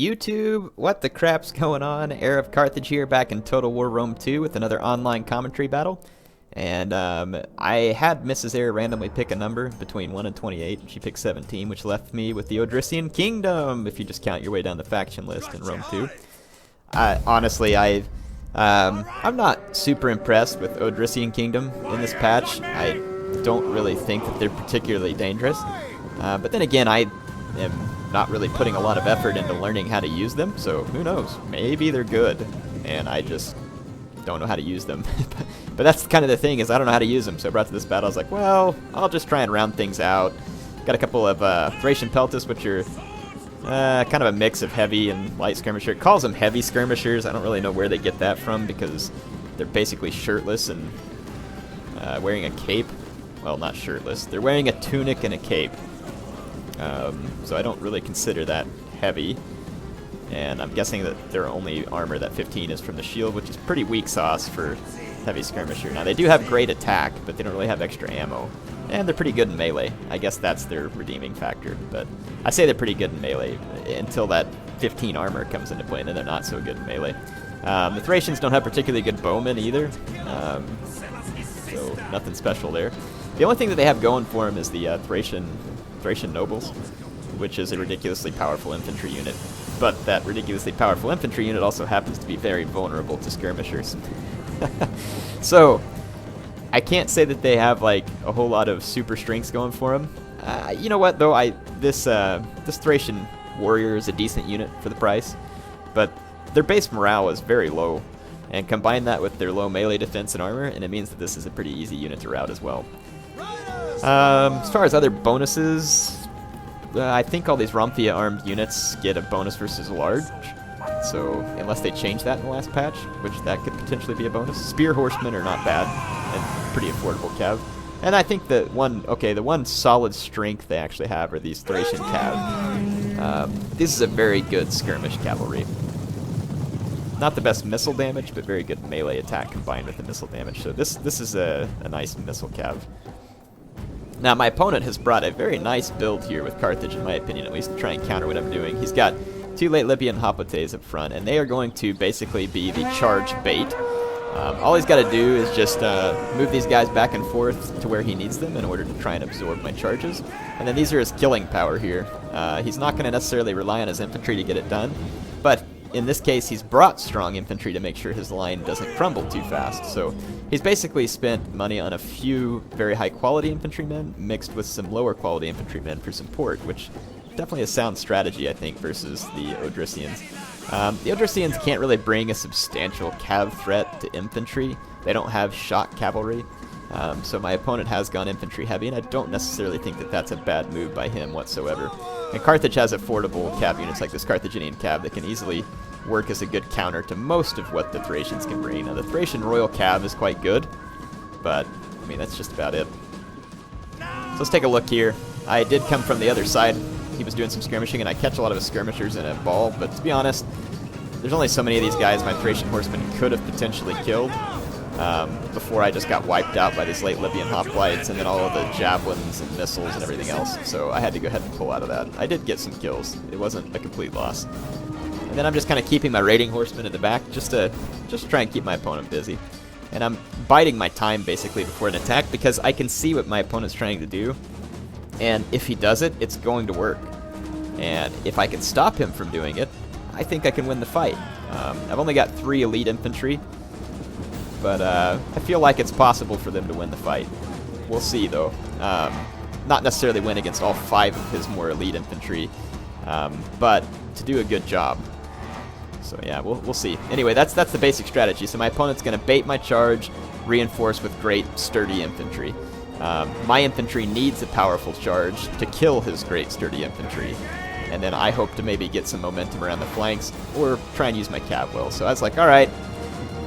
YouTube, what the crap's going on? Heir of Carthage here, back in Total War Rome 2 with another online commentary battle. And I had Mrs. Heir randomly pick a number between 1 and 28, and she picked 17, which left me with the Odrysian Kingdom, if you just count your way down the faction list in Rome 2. Honestly, I'm not super impressed with Odrysian Kingdom in this patch. I don't really think that they're particularly dangerous. But then again, I am not really putting a lot of effort into learning how to use them, so who knows? Maybe they're good, and I just don't know how to use them. But that's kind of the thing, is I don't know how to use them, so I brought to this battle, I was like, well, I'll just try and round things out. Got a couple of Thracian Peltas, which are kind of a mix of heavy and light skirmisher. It calls them heavy skirmishers. I don't really know where they get that from, because they're basically shirtless and wearing a cape. Well, not shirtless. They're wearing a tunic and a cape. So I don't really consider that heavy. And I'm guessing that their only armor, that 15, is from the shield, which is pretty weak sauce for heavy skirmisher. Now, they do have great attack, but they don't really have extra ammo. And they're pretty good in melee. I guess that's their redeeming factor. But I say they're pretty good in melee until that 15 armor comes into play, and then they're not so good in melee. The Thracians don't have particularly good bowmen either, so nothing special there. The only thing that they have going for them is the Thracian nobles, which is a ridiculously powerful infantry unit. But that ridiculously powerful infantry unit also happens to be very vulnerable to skirmishers. So, I can't say that they have like a whole lot of super strengths going for them. You know what though, this Thracian warrior is a decent unit for the price, but their base morale is very low, and combine that with their low melee defense and armor, and it means that this is a pretty easy unit to rout as well. As far as other bonuses, I think all these Romthia armed units get a bonus versus large, so unless they change that in the last patch, which that could potentially be a bonus. Spear horsemen are not bad, and pretty affordable cav. And I think the one solid strength they actually have are these Thracian cav. This is a very good skirmish cavalry. Not the best missile damage, but very good melee attack combined with the missile damage. So this is a nice missile cav. Now, my opponent has brought a very nice build here with Carthage, in my opinion, at least to try and counter what I'm doing. He's got 2 late Libyan Hoplites up front, and they are going to basically be the charge bait. All he's got to do is just move these guys back and forth to where he needs them in order to try and absorb my charges. And then these are his killing power here. He's not going to necessarily rely on his infantry to get it done, but in this case, he's brought strong infantry to make sure his line doesn't crumble too fast. So he's basically spent money on a few very high-quality infantrymen mixed with some lower-quality infantrymen for support, which definitely a sound strategy, I think, versus the Odrysians. The Odrysians can't really bring a substantial cav threat to infantry. They don't have shot cavalry. So my opponent has gone infantry heavy, and I don't necessarily think that that's a bad move by him whatsoever. And Carthage has affordable cav units like this Carthaginian cav that can easily work as a good counter to most of what the Thracians can bring. Now, the Thracian royal cav is quite good, but, I mean, that's just about it. So let's take a look here. I did come from the other side. He was doing some skirmishing, and I catch a lot of his skirmishers in a ball, but to be honest, there's only so many of these guys my Thracian horsemen could have potentially killed before I just got wiped out by these late Libyan hoplites and then all of the javelins and missiles and everything else. So I had to go ahead and pull out of that. I did get some kills. It wasn't a complete loss. And then I'm just kind of keeping my raiding horsemen in the back just to try and keep my opponent busy. And I'm biding my time basically before an attack because I can see what my opponent's trying to do. And if he does it, it's going to work. And if I can stop him from doing it, I think I can win the fight. I've only got 3 elite infantry, but I feel like it's possible for them to win the fight. We'll see, though. Not necessarily win against all 5 of his more elite infantry, but to do a good job. So yeah, we'll see. Anyway, that's the basic strategy. So my opponent's going to bait my charge, reinforce with great sturdy infantry. My infantry needs a powerful charge to kill his great sturdy infantry. And then I hope to maybe get some momentum around the flanks, or try and use my cav well. So I was like, alright,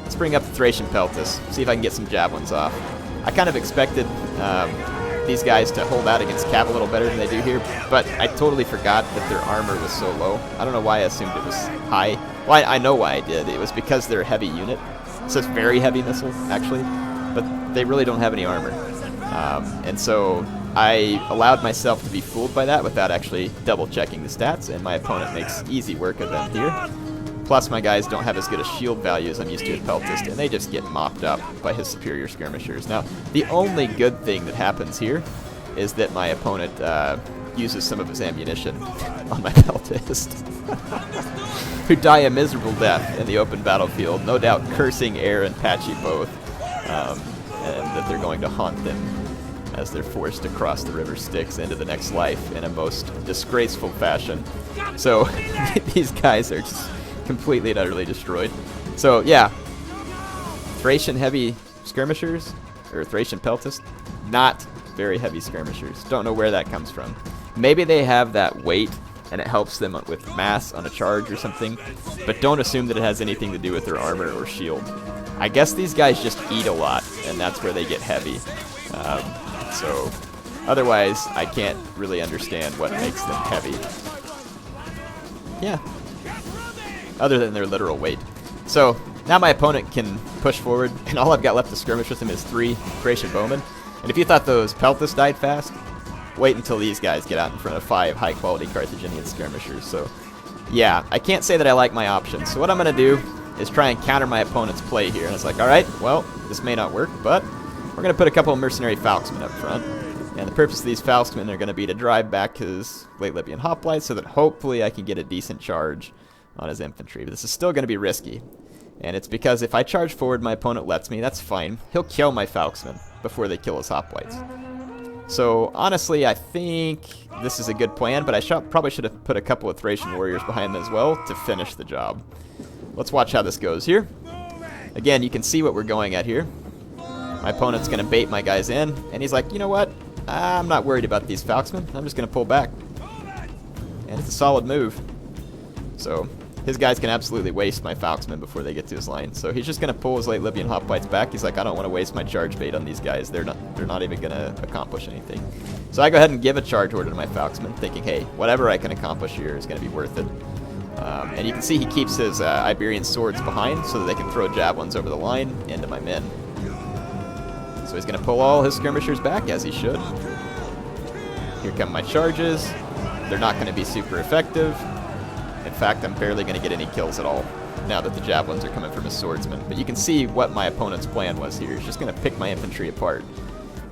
let's bring up the Thracian Peltas, see if I can get some javelins off. I kind of expected these guys to hold out against cav a little better than they do here, but I totally forgot that their armor was so low. I don't know why I assumed it was high. Well, I know why I did. It was because they're a heavy unit. So it's very heavy missile, actually, but they really don't have any armor. And so I allowed myself to be fooled by that without actually double checking the stats, and my opponent makes easy work of them here. Plus my guys don't have as good a shield value as I'm used to at Peltist, and they just get mopped up by his superior skirmishers. Now, the only good thing that happens here is that my opponent uses some of his ammunition on my Peltist, who die a miserable death in the open battlefield, no doubt cursing Heir and Patchy both, and that they're going to haunt them as they're forced to cross the river Styx into the next life in a most disgraceful fashion. So these guys are just completely and utterly destroyed. So yeah, Thracian heavy skirmishers, or Thracian Peltist, not very heavy skirmishers. Don't know where that comes from. Maybe they have that weight and it helps them with mass on a charge or something, but don't assume that it has anything to do with their armor or shield. I guess these guys just eat a lot, and that's where they get heavy. So otherwise, I can't really understand what makes them heavy. Yeah. Other than their literal weight. So now my opponent can push forward, and all I've got left to skirmish with him is 3 Thracian bowmen. And if you thought those Peltists died fast, wait until these guys get out in front of 5 high-quality Carthaginian skirmishers. So yeah, I can't say that I like my options. So what I'm going to do is try and counter my opponent's play here. And it's like, alright, well, this may not work, but we're going to put a couple of mercenary Falxmen up front. And the purpose of these Falxmen are going to be to drive back his late Libyan hoplites so that hopefully I can get a decent charge on his infantry. But this is still going to be risky. And it's because if I charge forward, my opponent lets me, that's fine. He'll kill my Falxmen before they kill his hoplites. So honestly, I think this is a good plan, but I probably should have put a couple of Thracian warriors behind them as well to finish the job. Let's watch how this goes here. Again, you can see what we're going at here. My opponent's going to bait my guys in, and he's like, you know what? I'm not worried about these Falxmen. I'm just going to pull back. And it's a solid move. So his guys can absolutely waste my Falxmen before they get to his line. So he's just going to pull his late Libyan hoplites back. He's like, I don't want to waste my charge bait on these guys. They're not even going to accomplish anything. So I go ahead and give a charge order to my Falxmen, thinking, hey, whatever I can accomplish here is going to be worth it. And you can see he keeps his Iberian swords behind so that they can throw javelins over the line into my men. So he's going to pull all his skirmishers back, as he should. Here come my charges. They're not going to be super effective. In fact, I'm barely going to get any kills at all now that the javelins are coming from his swordsmen. But you can see what my opponent's plan was here. He's just going to pick my infantry apart.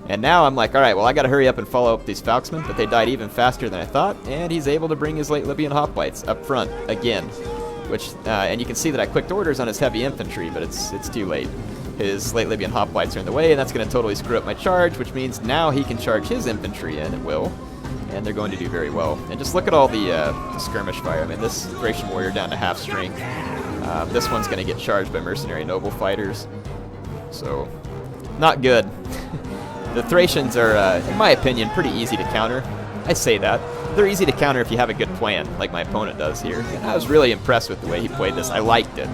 And now I'm like, alright, well, I got to hurry up and follow up these Falxmen, but they died even faster than I thought, and he's able to bring his late Libyan hoplites up front again. Which, and you can see that I clicked orders on his heavy infantry, but it's too late. His late Libyan hoplites are in the way, and that's going to totally screw up my charge, which means now he can charge his infantry in at will, and they're going to do very well. And just look at all the skirmish fire. I mean, this Thracian warrior down to half strength. This one's going to get charged by mercenary noble fighters. So, not good. The Thracians are, in my opinion, pretty easy to counter. I say that. They're easy to counter if you have a good plan, like my opponent does here. And I was really impressed with the way he played this. I liked it.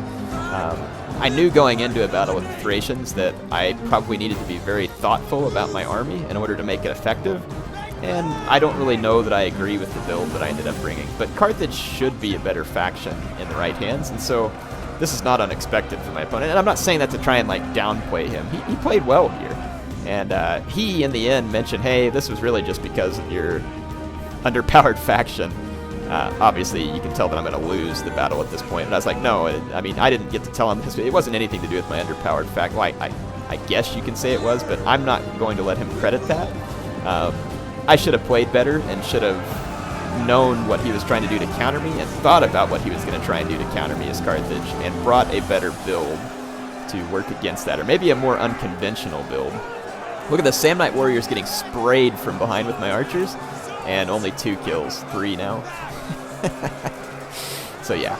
I knew going into a battle with the Thracians that I probably needed to be very thoughtful about my army in order to make it effective. And I don't really know that I agree with the build that I ended up bringing. But Carthage should be a better faction in the right hands, and so this is not unexpected for my opponent. And I'm not saying that to try and like downplay him. He played well here. And he, in the end, mentioned, hey, this was really just because of your underpowered faction. Obviously, you can tell that I'm going to lose the battle at this point. And I was like, no, I mean, I didn't get to tell him this. It wasn't anything to do with my underpowered faction. Well, I guess you can say it was, but I'm not going to let him credit that. I should have played better and should have known what he was trying to do to counter me and thought about what he was going to try and do to counter me as Carthage and brought a better build to work against that, or maybe a more unconventional build. Look at the Sam Knight Warriors getting sprayed from behind with my archers, and only 2 kills, 3 now. So yeah,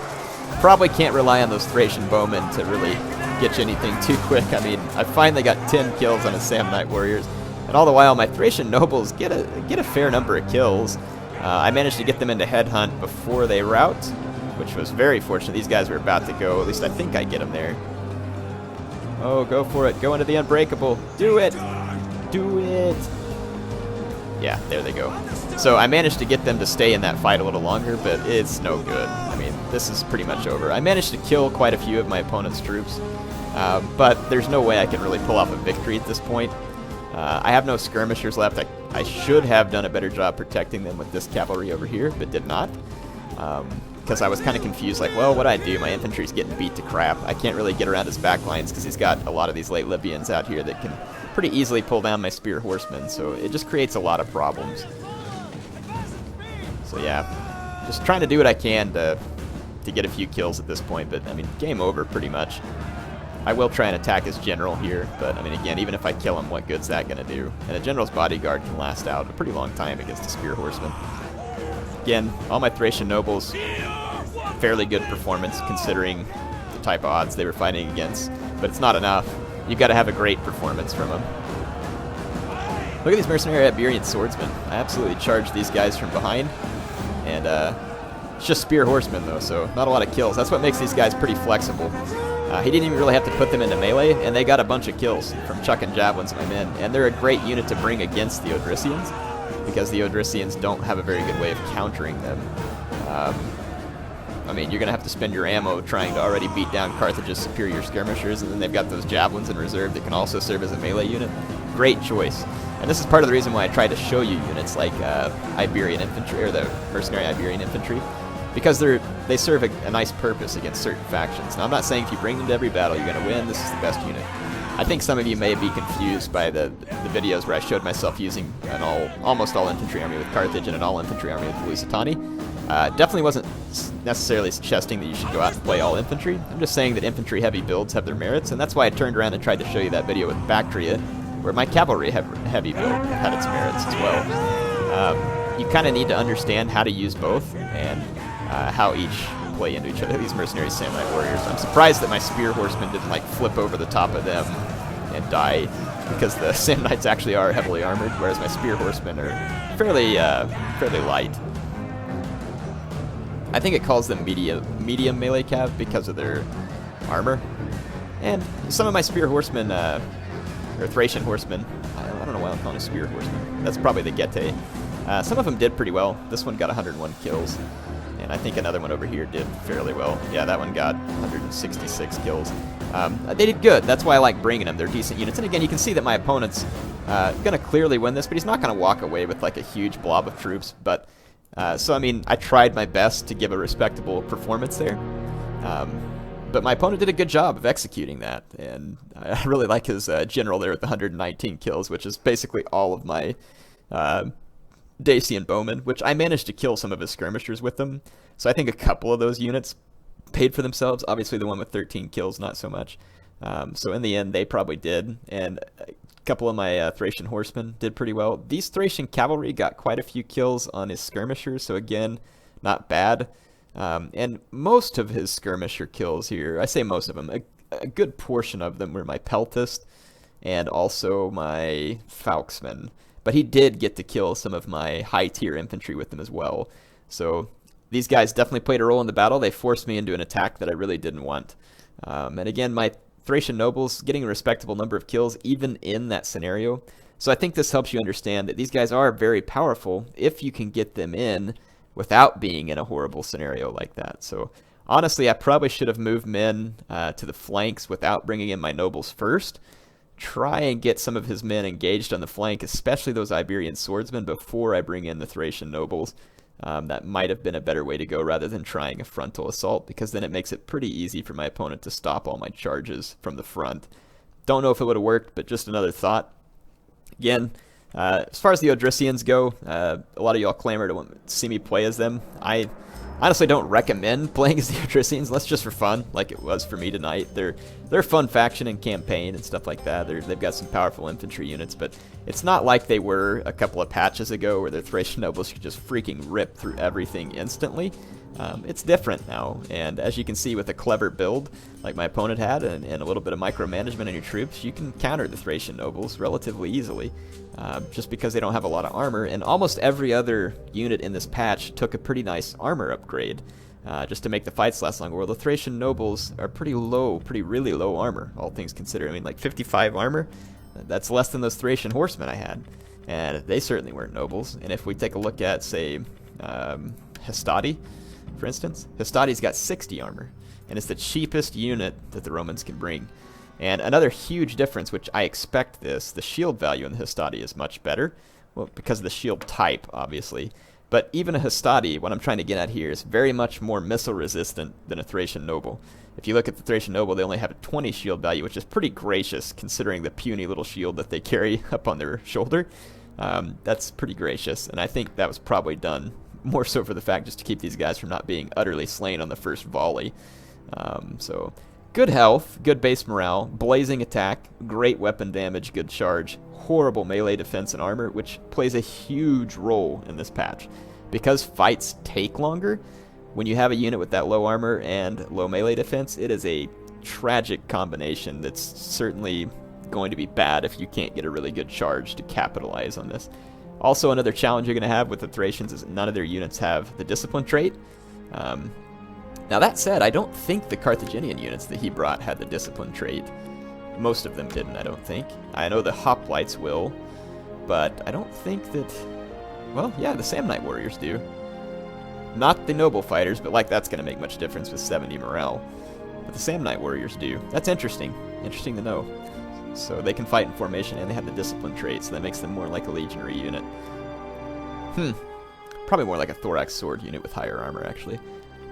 probably can't rely on those Thracian bowmen to really get you anything too quick. I mean, I finally got 10 kills on his Sam Knight Warriors, and all the while my Thracian nobles get a fair number of kills. I managed to get them into headhunt before they rout, which was very fortunate. These guys were about to go. At least I think I get them there. Oh, go for it. Go into the unbreakable. Do it. Do it. Yeah, there they go. So I managed to get them to stay in that fight a little longer, but it's no good. I mean, this is pretty much over. I managed to kill quite a few of my opponent's troops, but there's no way I can really pull off a victory at this point. I have no skirmishers left. I should have done a better job protecting them with this cavalry over here, but did not. Because I was kind of confused, like, well, what do I do? My infantry's getting beat to crap. I can't really get around his back lines because he's got a lot of these late Libyans out here that can pretty easily pull down my spear horsemen, so it just creates a lot of problems. So yeah, just trying to do what I can to get a few kills at this point, but I mean, game over pretty much. I will try and attack his general here, but I mean, again, even if I kill him, what good's that going to do? And a general's bodyguard can last out a pretty long time against a spear horseman. Again, all my Thracian nobles, fairly good performance considering the type of odds they were fighting against, but it's not enough. You've got to have a great performance from them. Look at these mercenary Iberian swordsmen. I absolutely charged these guys from behind, and it's just spear horsemen though, so not a lot of kills. That's what makes these guys pretty flexible. He didn't even really have to put them into melee, and they got a bunch of kills from chucking javelins at my men, and they're a great unit to bring against the Odrysians, because the Odrysians don't have a very good way of countering them. I mean, you're going to have to spend your ammo trying to already beat down Carthage's superior skirmishers, and then they've got those javelins in reserve that can also serve as a melee unit. Great choice. And this is part of the reason why I tried to show you units like Iberian infantry, or the mercenary Iberian infantry, because they serve a nice purpose against certain factions. Now, I'm not saying if you bring them to every battle you're going to win. This is the best unit. I think some of you may be confused by the videos where I showed myself using an almost all infantry army with Carthage and an all infantry army with the Lusitani. Definitely wasn't necessarily suggesting that you should go out and play all infantry. I'm just saying that infantry heavy builds have their merits, and that's why I turned around and tried to show you that video with Bactria, where my cavalry heavy build had its merits as well. You kind of need to understand how to use both and how each play into each other. These mercenary samurai warriors. I'm surprised that my spear horsemen didn't like flip over the top of them and die, because the Sam Knights actually are heavily armored, whereas my spear horsemen are fairly light. I think it calls them medium melee cav because of their armor. And some of my spear horsemen, or Thracian horsemen, I don't know why I'm calling it spear horsemen. That's probably the Getae. Some of them did pretty well. This one got 101 kills. And I think another one over here did fairly well. Yeah, that one got 166 kills. They did good. That's why I like bringing them. They're decent units. And again, you can see that my opponent's going to clearly win this, but he's not going to walk away with like a huge blob of troops. But so, I mean, I tried my best to give a respectable performance there. But my opponent did a good job of executing that. And I really like his general there with the 119 kills, which is basically all of my Dacian bowmen, which I managed to kill some of his skirmishers with them. So I think a couple of those units paid for themselves. Obviously the one with 13 kills, not so much. So in the end, they probably did. And a couple of my Thracian horsemen did pretty well. These Thracian cavalry got quite a few kills on his skirmishers, so again, not bad. And most of his skirmisher kills here, I say most of them, a good portion of them were my peltist and also my falksmen. But he did get to kill some of my high-tier infantry with them as well. So these guys definitely played a role in the battle. They forced me into an attack that I really didn't want. And again, my Thracian nobles getting a respectable number of kills even in that scenario. So I think this helps you understand that these guys are very powerful if you can get them in without being in a horrible scenario like that. So honestly, I probably should have moved men to the flanks without bringing in my nobles first. Try and get some of his men engaged on the flank, especially those Iberian swordsmen, before I bring in the Thracian nobles. That might have been a better way to go rather than trying a frontal assault, because then it makes it pretty easy for my opponent to stop all my charges from the front. Don't know if it would have worked, but just another thought. Again, as far as the Odrysians go, a lot of y'all clamor to see me play as them. I honestly don't recommend playing as the Odrysians unless just for fun, like it was for me tonight. They're a fun faction and campaign and stuff like that. They've got some powerful infantry units, but it's not like they were a couple of patches ago where their Thracian nobles could just freaking rip through everything instantly. It's different now, and as you can see with a clever build like my opponent had and a little bit of micromanagement on your troops, you can counter the Thracian nobles relatively easily, just because they don't have a lot of armor, and almost every other unit in this patch took a pretty nice armor upgrade just to make the fights last longer, while the Thracian nobles are really low armor, all things considered. I mean, like 55 armor, that's less than those Thracian horsemen I had, and they certainly weren't nobles. And if we take a look at, say, Hastati, for instance, Hastati's got 60 armor, and it's the cheapest unit that the Romans can bring. And another huge difference, which I expect this, the shield value in the Hastati is much better, well, because of the shield type, obviously. But even a Hastati, what I'm trying to get at here, is very much more missile resistant than a Thracian Noble. If you look at the Thracian Noble, they only have a 20 shield value, which is pretty gracious considering the puny little shield that they carry up on their shoulder. That's pretty gracious, and I think that was probably done more so for the fact just to keep these guys from not being utterly slain on the first volley. So good health, good base morale, blazing attack, great weapon damage, good charge, horrible melee defense and armor, which plays a huge role in this patch. Because fights take longer, when you have a unit with that low armor and low melee defense, it is a tragic combination that's certainly going to be bad if you can't get a really good charge to capitalize on this. Also, another challenge you're going to have with the Thracians is none of their units have the discipline trait. Now that said, I don't think the Carthaginian units that he brought had the discipline trait. Most of them didn't, I don't think. I know the Hoplites will, but I don't think that... Well, yeah, the Samnite Warriors do. Not the Noble Fighters, but like that's going to make much difference with 70 morale. But the Samnite Warriors do. That's interesting. Interesting to know. So they can fight in formation and they have the discipline trait, so that makes them more like a legionary unit. Probably more like a thorax sword unit with higher armor, actually.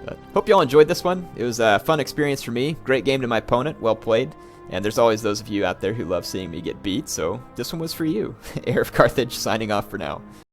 But hope you all enjoyed this one. It was a fun experience for me. Great game to my opponent. Well played. And there's always those of you out there who love seeing me get beat, so this one was for you. Heir of Carthage signing off for now.